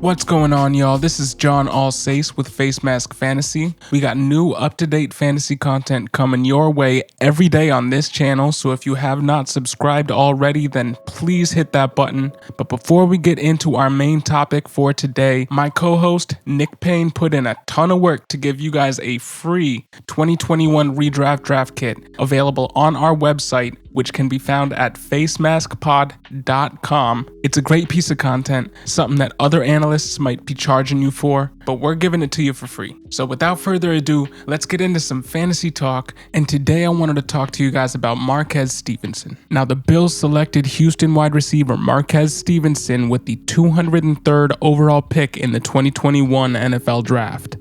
What's going on, y'all? This is John Alsace with Facemask Fantasy. We got new up-to-date fantasy content coming your way every day on this channel, so if you have not subscribed already, then please hit that button. But before we get into our main topic for today, my co-host Nick Payne put in a ton of work to give you guys a free 2021 Redraft draft kit available on our website, which can be found at facemaskpod.com. It's a great piece of content, something that other analysts might be charging you for, but we're giving it to you for free. So without further ado, let's get into some fantasy talk, and today I wanted to talk to you guys about Marquez Stevenson. Now, the Bills selected Houston wide receiver Marquez Stevenson with the 203rd overall pick in the 2021 NFL Draft.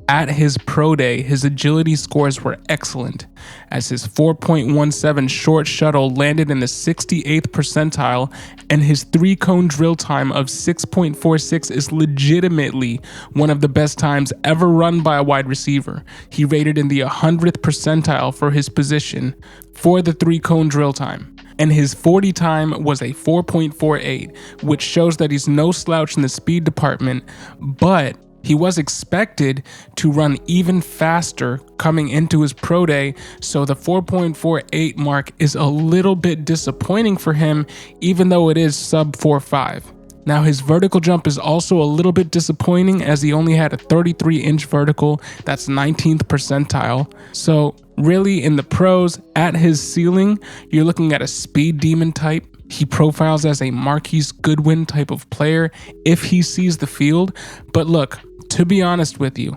At his pro day, his agility scores were excellent, as his 4.17 short shuttle landed in the 68th percentile, and his 3-cone drill time of 6.46 is legitimately one of the best times ever run by a wide receiver. He rated in the 100th percentile for his position for the 3-cone drill time. And his 40 time was a 4.48, which shows that he's no slouch in the speed department, but he was expected to run even faster coming into his pro day, so the 4.48 mark is a little bit disappointing for him, even though it is sub 4.5. Now, his vertical jump is also a little bit disappointing, as he only had a 33-inch vertical, that's 19th percentile. So really, in the pros, at his ceiling, you're looking at a speed demon type. He profiles as a Marquise Goodwin type of player if he sees the field. But look, to be honest with you,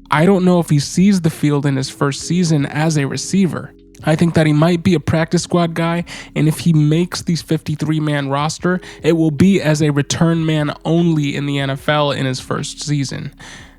I don't know if he sees the field in his first season as a receiver. I think that he might be a practice squad guy, and if he makes these 53-man roster, it will be as a return man only in the NFL in his first season.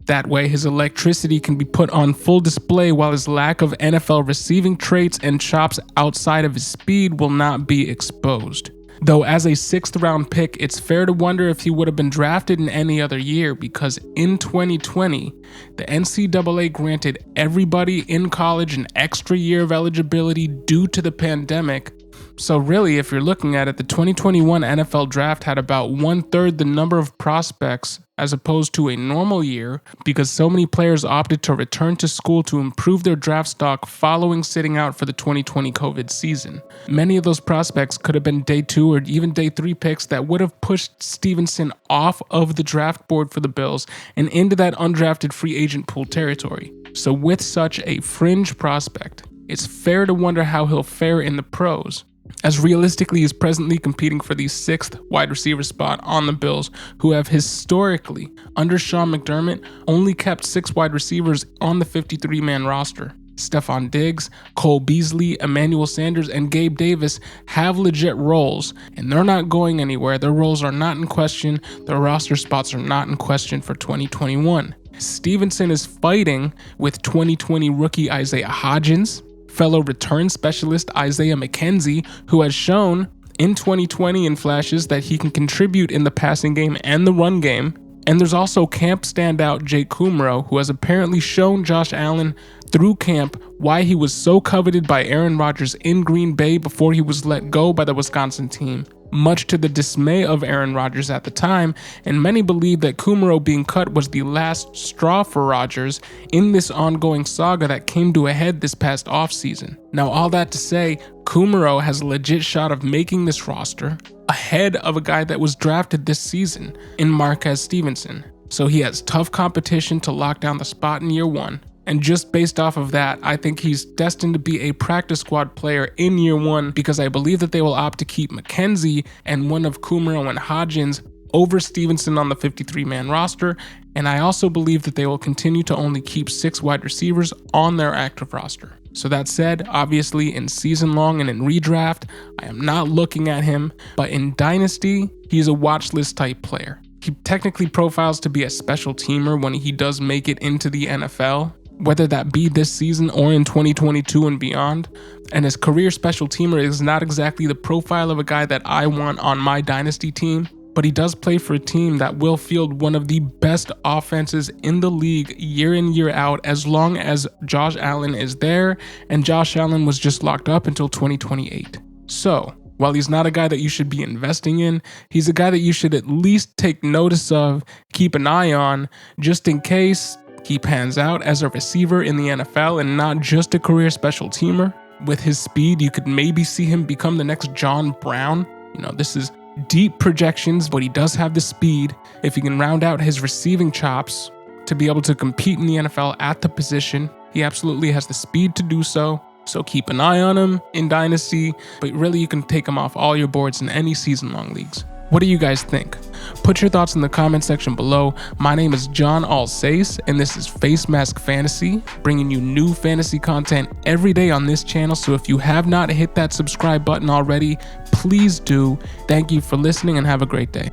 That way, his electricity can be put on full display, while his lack of NFL receiving traits and chops outside of his speed will not be exposed. Though as a 6th round pick, it's fair to wonder if he would have been drafted in any other year, because in 2020, the NCAA granted everybody in college an extra year of eligibility due to the pandemic. So really, if you're looking at it, the 2021 NFL draft had about 1/3 the number of prospects as opposed to a normal year, because so many players opted to return to school to improve their draft stock following sitting out for the 2020 COVID season. Many of those prospects could have been day 2 or even day 3 picks that would have pushed Stevenson off of the draft board for the Bills and into that undrafted free agent pool territory. So with such a fringe prospect, it's fair to wonder how he'll fare in the pros, as realistically he's presently competing for the 6th wide receiver spot on the Bills, who have historically, under Sean McDermott, only kept 6 wide receivers on the 53-man roster. Stephon Diggs, Cole Beasley, Emmanuel Sanders, and Gabe Davis have legit roles, and they're not going anywhere. Their roles are not in question. Their roster spots are not in question for 2021. Stevenson is fighting with 2020 rookie Isaiah Hodgins, fellow return specialist Isaiah McKenzie, who has shown in 2020 in flashes that he can contribute in the passing game and the run game. And there's also camp standout Jake Kumerow, who has apparently shown Josh Allen through camp why he was so coveted by Aaron Rodgers in Green Bay before he was let go by the Wisconsin team, much to the dismay of Aaron Rodgers at the time, and many believe that Kumerow being cut was the last straw for Rodgers in this ongoing saga that came to a head this past offseason. Now, all that to say, Kumerow has a legit shot of making this roster ahead of a guy that was drafted this season in Marquez Stevenson. So he has tough competition to lock down the spot in year 1. And just based off of that, I think he's destined to be a practice squad player in year 1, because I believe that they will opt to keep McKenzie and one of Kumerow and Hodgins over Stevenson on the 53-man roster. And I also believe that they will continue to only keep 6 wide receivers on their active roster. So that said, obviously in season long and in redraft, I am not looking at him, but in Dynasty, he's a watch list type player. He technically profiles to be a special teamer when he does make it into the NFL, whether that be this season or in 2022 and beyond. And his career special teamer is not exactly the profile of a guy that I want on my Dynasty team, but he does play for a team that will field one of the best offenses in the league year in, year out, as long as Josh Allen is there, and Josh Allen was just locked up until 2028. So, While he's not a guy that you should be investing in, he's a guy that you should at least take notice of, keep an eye on, just in case he pans out as a receiver in the NFL and not just a career special teamer. With his speed, you could maybe see him become the next John Brown. This is deep projections, but he does have the speed. If he can round out his receiving chops to be able to compete in the NFL at the position, he absolutely has the speed to do so. So keep an eye on him in Dynasty, but really you can take him off all your boards in any season-long leagues. What do you guys think? Put your thoughts in the comment section below. My name is John Alsace, and this is Facemask Fantasy, bringing you new fantasy content every day on this channel. So if you have not hit that subscribe button already, please do. Thank you for listening and have a great day.